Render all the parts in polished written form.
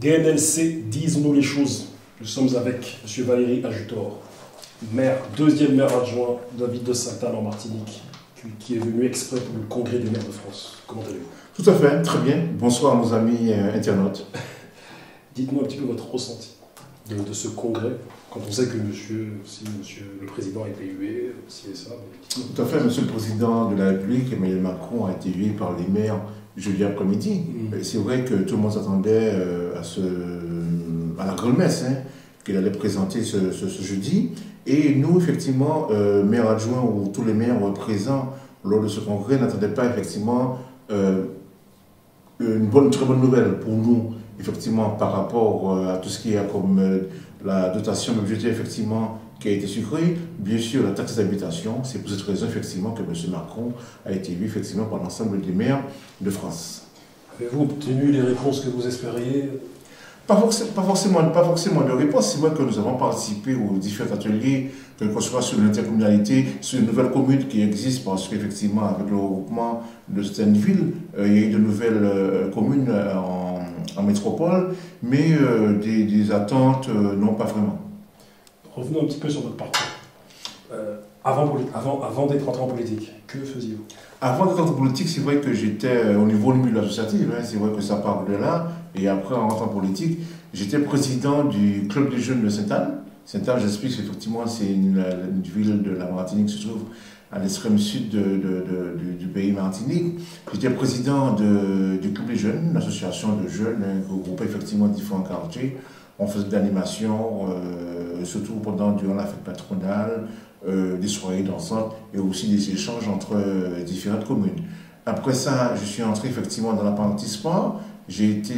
DNLC, disons-nous les choses. Nous sommes avec M. Valéry Ajutor, maire, deuxième maire adjoint de la ville de Sainte-Anne en Martinique, qui est venu exprès pour le congrès des maires de France. Comment allez-vous? Tout à fait, très bien. Bonsoir à nos amis internautes. Dites-moi un petit peu votre ressenti de ce congrès, quand on sait que monsieur le président a été hué, si et ça. Tout à fait, monsieur le président de la République, Emmanuel Macron, a été hué par les maires jeudi après-midi. C'est vrai que tout le monde s'attendait à la grande messe qu'il allait présenter ce jeudi. Et nous, effectivement, maires adjoints ou tous les maires présents lors de ce congrès n'attendaient pas effectivement une très bonne nouvelle pour nous, effectivement, par rapport à tout ce qui est comme la dotation budgétaire, effectivement, qui a été sucrée. Bien sûr, la taxe d'habitation, c'est pour cette raison, effectivement, que M. Macron a été élu, effectivement, par l'ensemble des maires de France. Avez-vous obtenu les réponses que vous espériez? Pas forcément de réponse. C'est vrai que nous avons participé aux différents ateliers, que ce soit sur l'intercommunalité, sur une nouvelle commune qui existe, parce qu'effectivement, avec le regroupement de certaines villes, il y a eu de nouvelles communes en métropole, mais des attentes, non, pas vraiment. Revenons un petit peu sur votre parcours. Avant d'être entré en politique, que faisiez-vous? Avant d'être en politique, c'est vrai que j'étais au niveau du milieu associatif, c'est vrai que ça part de là. Et après, en rentrant en politique, j'étais président du club des jeunes de Sainte-Anne. Sainte-Anne, j'explique, effectivement, c'est une ville de la Martinique qui se trouve à l'extrême sud du pays Martinique. J'étais président du club des jeunes, une association de jeunes qui regroupait effectivement différents quartiers. On faisait de l'animation, surtout durant la fête patronale, des soirées dansantes et aussi des échanges entre différentes communes. Après ça, je suis entré effectivement dans la partie sport. J'ai été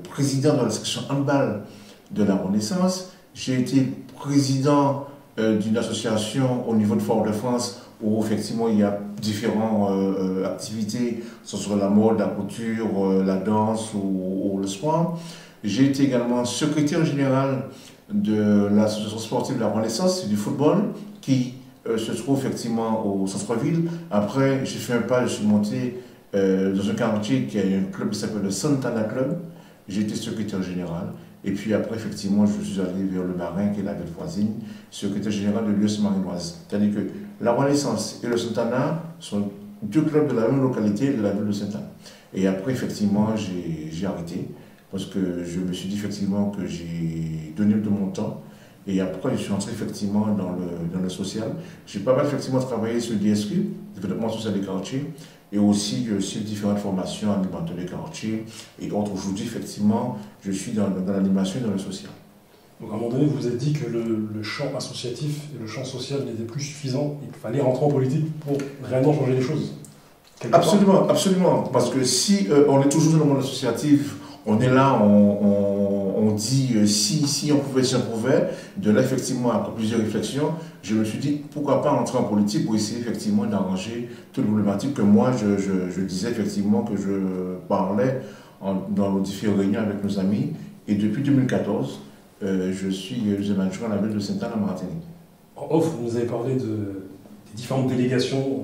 président de la section handball de la Renaissance. J'ai été président d'une association au niveau de Fort-de-France où effectivement il y a différentes activités, que ce soit la mode, la couture, la danse ou le sport. J'ai été également secrétaire général de l'association sportive de la Renaissance, c'est du football, qui se trouve effectivement au centre-ville. Après, j'ai fait un pas, je suis monté dans un quartier qui a un club qui s'appelle le Santana Club. J'ai été secrétaire général. Et puis après, effectivement, je suis allé vers le Marin, qui est la ville voisine, secrétaire général de l'US Marinoise. C'est-à-dire que la Renaissance et le Santana sont deux clubs de la même localité de la ville de Sainte-Anne. Et après, effectivement, j'ai arrêté. Parce que je me suis dit effectivement que j'ai donné de mon temps. Et après, je suis entré effectivement dans le social. J'ai pas mal effectivement travaillé sur le DSQ, développement social des quartiers, et aussi sur différentes formations alimentaires des quartiers. Et autres, aujourd'hui, effectivement, je suis dans l'animation et dans le social. Donc à un moment donné, vous vous êtes dit que le champ associatif et le champ social n'étaient plus suffisants. Il fallait rentrer en politique pour réellement changer les choses. Absolument, absolument. Parce que si on est toujours dans le monde associatif, on est là, on dit si on pouvait, si on pouvait. De là, effectivement, après plusieurs réflexions, je me suis dit pourquoi pas entrer en politique pour essayer effectivement d'arranger toutes les problématiques que moi je disais effectivement que je parlais dans nos différentes réunions avec nos amis. Et depuis 2014, je suis deuxième adjoint à la ville de Sainte-Anne en Martinique. En off, vous nous avez parlé des différentes délégations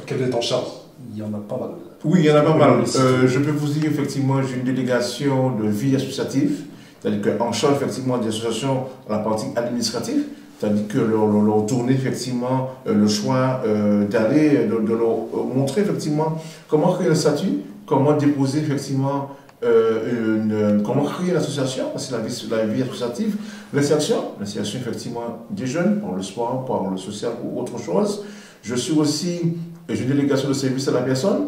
auxquelles vous êtes en charge. Il y en a pas mal. Oui, il y en a pas mal. Je peux vous dire, effectivement, j'ai une délégation de vie associative, c'est-à-dire qu'en charge, effectivement, des associations à la partie administrative, c'est-à-dire que leur tourner, effectivement, le choix d'aller, de leur montrer, effectivement, comment créer un statut, comment déposer, effectivement, comment créer une association, parce que la vie associative, l'insertion, effectivement, des jeunes, par le sport, par le social ou autre chose. Je suis aussi, j'ai une délégation de service à la personne,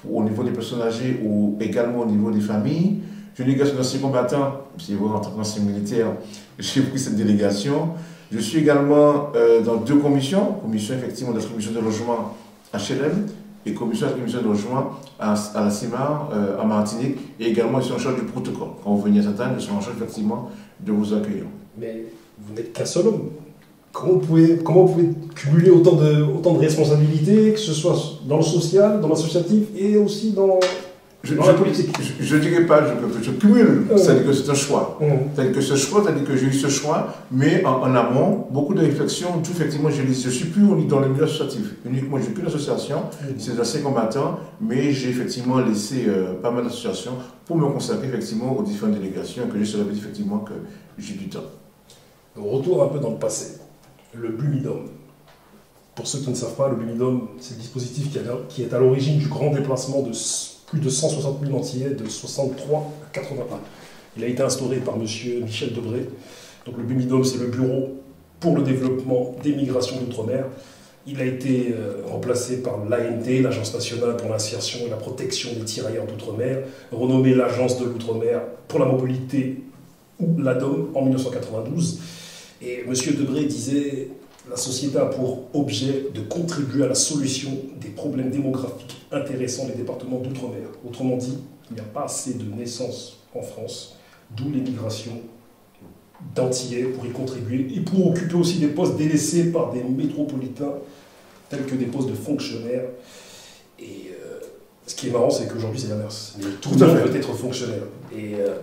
au niveau des personnes âgées ou également au niveau des familles. J'ai une délégation d'anciens combattants, si vous en tant qu'ancien militaire, j'ai pris cette délégation. Je suis également dans deux commissions, effectivement d'attribution de logement HLM et commission d'attribution de logement à la CIMAR, en Martinique, et également je suis en charge du protocole. Quand vous venez à Sainte-Anne, je suis en charge effectivement de vous accueillir. Mais vous n'êtes qu'un seul homme. Comment vous pouvez cumuler autant de responsabilités, que ce soit dans le social, dans l'associatif et aussi dans dans la politique. Je ne dirais pas, je cumule, c'est-à-dire que c'est un choix. C'est-à-dire que j'ai eu ce choix, mais en amont, beaucoup de réflexions, tout effectivement, je ne suis plus dans le milieu associatif. Uniquement, je n'ai plus d'association, c'est des anciens combattants, mais j'ai effectivement laissé pas mal d'associations pour me consacrer effectivement aux différentes délégations, que j'ai cela veut dire effectivement que j'ai du temps. Retour un peu dans le passé, le Blumidom. Pour ceux qui ne savent pas, le Blumidom, c'est le dispositif qui est à l'origine du grand déplacement de plus de 160 000 Antillais de 63 à 81. Il a été instauré par M. Michel Debré. Donc le Blumidom, c'est le Bureau pour le développement des migrations d'outre-mer. Il a été remplacé par l'ANT, l'Agence nationale pour l'insertion et la protection des tirailleurs d'outre-mer, renommé l'Agence de l'outre-mer pour la mobilité, ou l'ADOM, en 1992. Et M. Debré disait... La société a pour objet de contribuer à la solution des problèmes démographiques intéressant les départements d'outre-mer. Autrement dit, il n'y a pas assez de naissances en France, d'où l'émigration d'Antillais pour y contribuer et pour occuper aussi des postes délaissés par des métropolitains tels que des postes de fonctionnaires. Et ce qui est marrant, c'est qu'aujourd'hui, c'est l'inverse. Tout le monde peut être fonctionnaire.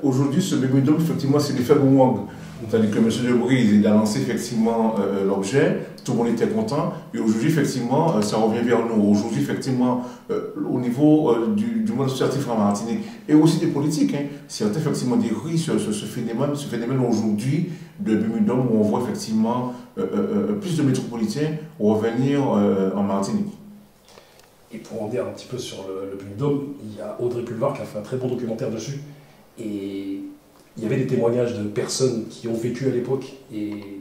Aujourd'hui, ce Blumidom, effectivement, c'est l'effet boomerang. C'est-à-dire que M. Debré, il a lancé effectivement l'objet, tout le monde était content, et aujourd'hui, effectivement, ça revient vers nous. Aujourd'hui, effectivement, au niveau du monde associatif en Martinique, et aussi des politiques, certains, effectivement, décrivent ce phénomène aujourd'hui de Blumidom, où on voit effectivement plus de métropolitains revenir en Martinique. Et pour en dire un petit peu sur le Blumidom, il y a Audrey Pulvar qui a fait un très bon documentaire dessus, et il y avait des témoignages de personnes qui ont vécu à l'époque et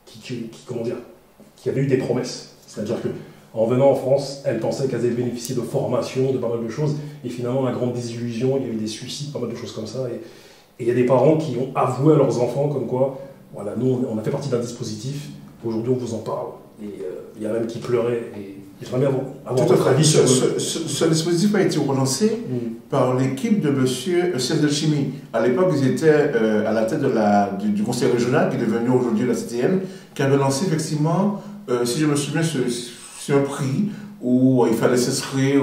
qui avaient eu des promesses. C'est-à-dire qu'en venant en France, elles pensaient qu'elles avaient bénéficié de formation, de pas mal de choses, et finalement, la grande désillusion, il y a eu des suicides, pas mal de choses comme ça, et il y a des parents qui ont avoué à leurs enfants comme quoi, voilà, nous, on a fait partie d'un dispositif, aujourd'hui, on vous en parle. Et il y a même qui pleuraient, et j'aimerais bien avoir votre avis sur... Ce dispositif a été relancé par l'équipe de M. Serge Delchimi. À l'époque, ils étaient à la tête du conseil régional, qui est devenu aujourd'hui la CTN, qui avait lancé effectivement, si je me souviens, c'est un prix où il fallait s'inscrire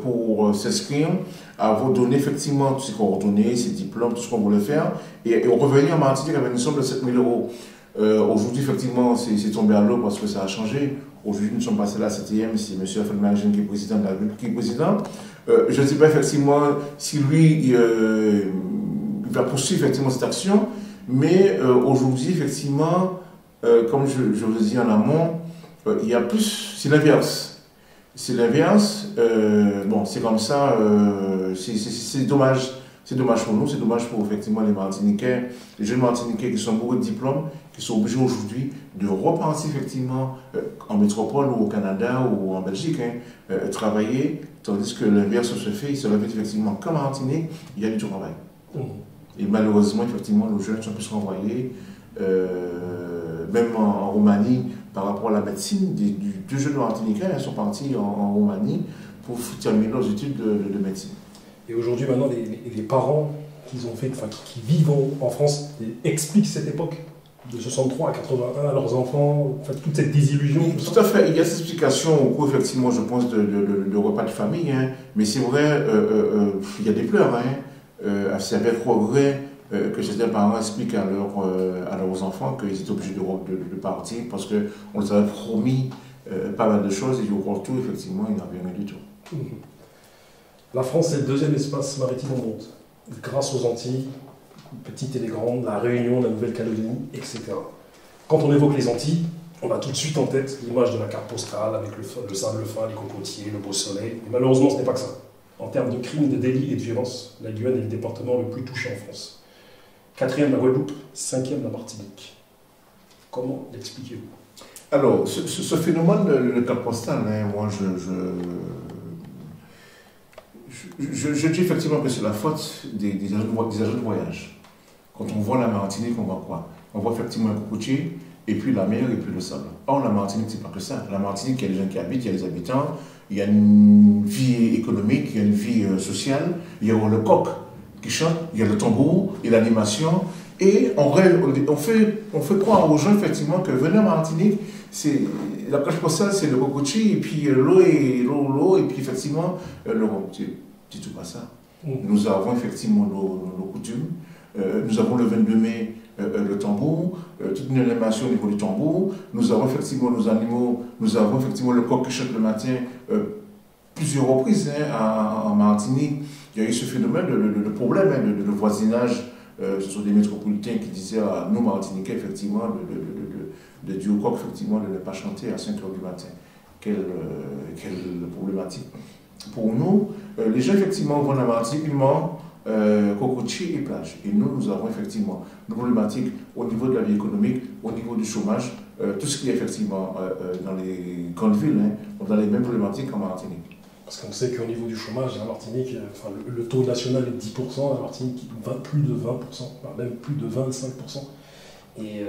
pour s'inscrire, avoir donné effectivement toutes ses coordonnées, ses diplômes, tout ce qu'on voulait faire, et on revenait en Martinique avec une somme de 7 000 €. Aujourd'hui, effectivement, c'est tombé à l'eau parce que ça a changé. Aujourd'hui, nous sommes passés à la 7e, c'est M. Alfred Magin qui est président de la République, qui est président. Je ne sais pas effectivement si lui, il va poursuivre effectivement cette action, mais aujourd'hui, effectivement, comme je vous ai dit en amont, il y a plus, c'est l'inverse. C'est l'inverse, bon, c'est comme ça, c'est dommage. C'est dommage pour nous, c'est dommage pour effectivement les Martiniquais, les jeunes Martiniquais qui sont beaucoup de diplômes, qui sont obligés aujourd'hui de repartir effectivement en métropole ou au Canada ou en Belgique, travailler, tandis que l'inverse se fait, il se fait effectivement qu'en Martinique, il y a du travail. Et malheureusement, effectivement, nos jeunes sont plus renvoyés, même en Roumanie, par rapport à la médecine, deux jeunes Martiniquais sont partis en Roumanie pour terminer leurs études de médecine. Et aujourd'hui, maintenant, les parents qui vivent en France expliquent cette époque de 63 à 81 à leurs enfants, en fait, toute cette désillusion. Tout à fait, il y a cette explication au cours, effectivement, je pense, de repas de famille, mais c'est vrai, il y a des pleurs, c'est avec regret que certains parents expliquent à leurs enfants qu'ils étaient obligés de partir parce qu'on les avait promis pas mal de choses et au retour, effectivement, ils n'avaient rien du tout. La France est le deuxième espace maritime au monde, grâce aux Antilles, petites et les grandes, la Réunion, la Nouvelle-Calédonie, etc. Quand on évoque les Antilles, on a tout de suite en tête l'image de la carte postale avec le sable fin, les cocotiers, le beau soleil. Mais malheureusement, ce n'est pas que ça. En termes de crimes, de délits et de violence, la Guyane est le département le plus touché en France. 4e la Guadeloupe, 5e la Martinique. Comment l'expliquez-vous? Alors, ce phénomène de carte postale, moi je dis effectivement que c'est la faute des agents de voyage. Quand on voit la Martinique, on voit quoi? On voit effectivement un cocotier, et puis la mer, et puis le sable. Or, la Martinique, c'est pas que ça. La Martinique, il y a des gens qui habitent, il y a des habitants, il y a une vie économique, il y a une vie sociale, il y a le coq qui chante, il y a le tambour, et l'animation, et on fait croire aux gens, effectivement, que venir en Martinique, la carte postale, c'est le cocotier, et puis l'eau, et puis effectivement, le rhum. C'est tout pas ça. Nous avons effectivement nos coutumes. Nous avons le 22 mai le tambour, toute une animation au niveau du tambour. Nous avons effectivement nos animaux, nous avons effectivement le coq qui chante le matin plusieurs reprises en Martinique. Il y a eu ce phénomène de problème de voisinage. Ce sont des métropolitains qui disaient à nous Martiniquais effectivement de dire au coq effectivement de ne pas chanter à 5 h du matin. Quelle problématique. Pour nous, les gens effectivement vont à Martinique uniquement cocotier et plage. Et nous avons effectivement une problématique au niveau de la vie économique, au niveau du chômage, tout ce qui est effectivement dans les grandes villes, dans les mêmes problématiques en Martinique. Parce qu'on sait qu'au niveau du chômage, à Martinique, le taux national est de 10%, à Martinique, plus de 20%, même plus de 25%. Et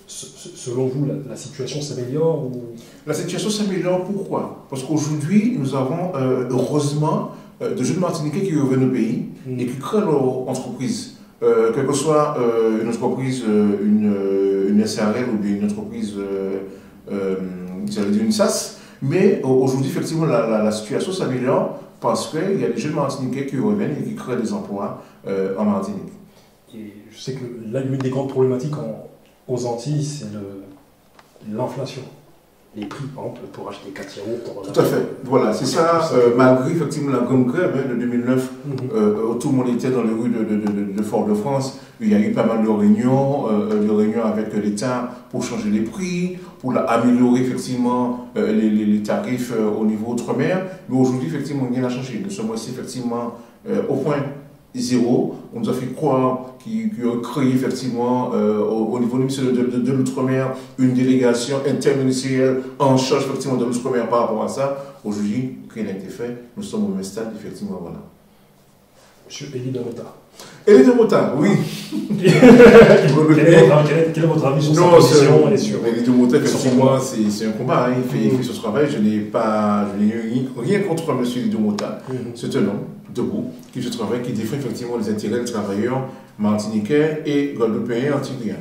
selon vous, la situation s'améliore ou... La situation s'améliore, pourquoi? Parce qu'aujourd'hui, nous avons heureusement de jeunes Martiniquais qui reviennent au pays et qui créent leur entreprise. Quelle que soit une entreprise, une SARL ou bien une entreprise, une SAS. Mais aujourd'hui, effectivement, la situation s'améliore parce qu'il y a des jeunes Martiniquais qui reviennent et qui créent des emplois en Martinique. Et je sais que l'une des grandes problématiques aux Antilles, c'est l'inflation. Les prix, par exemple, pour acheter 4 euros. Tout à fait. Voilà, c'est ça. Malgré effectivement la grande grève de 2009, tout le monde était dans les rues de Fort-de-France. Il y a eu pas mal de réunions avec l'État pour changer les prix, pour améliorer effectivement les tarifs au niveau outre-mer. Mais aujourd'hui, effectivement, rien n'a changé. Nous sommes aussi effectivement au point zéro. On nous a fait croire qu'il y a créé effectivement au niveau de l'outre-mer une délégation interministérielle en charge effectivement de l'outre-mer par rapport à ça. Aujourd'hui, rien n'a été fait. Nous sommes au même stade, effectivement, voilà. Monsieur Elie Domota. Elie Domota, oui. Quel est votre avis sur sa position et sur... Elie Domota, effectivement, c'est un combat. Hein. Il fait ce travail. Je n'ai rien contre M. Elie Domota. C'est un homme debout qui fait ce travail, qui défend effectivement les intérêts des travailleurs martiniquais et guadeloupéens antillais.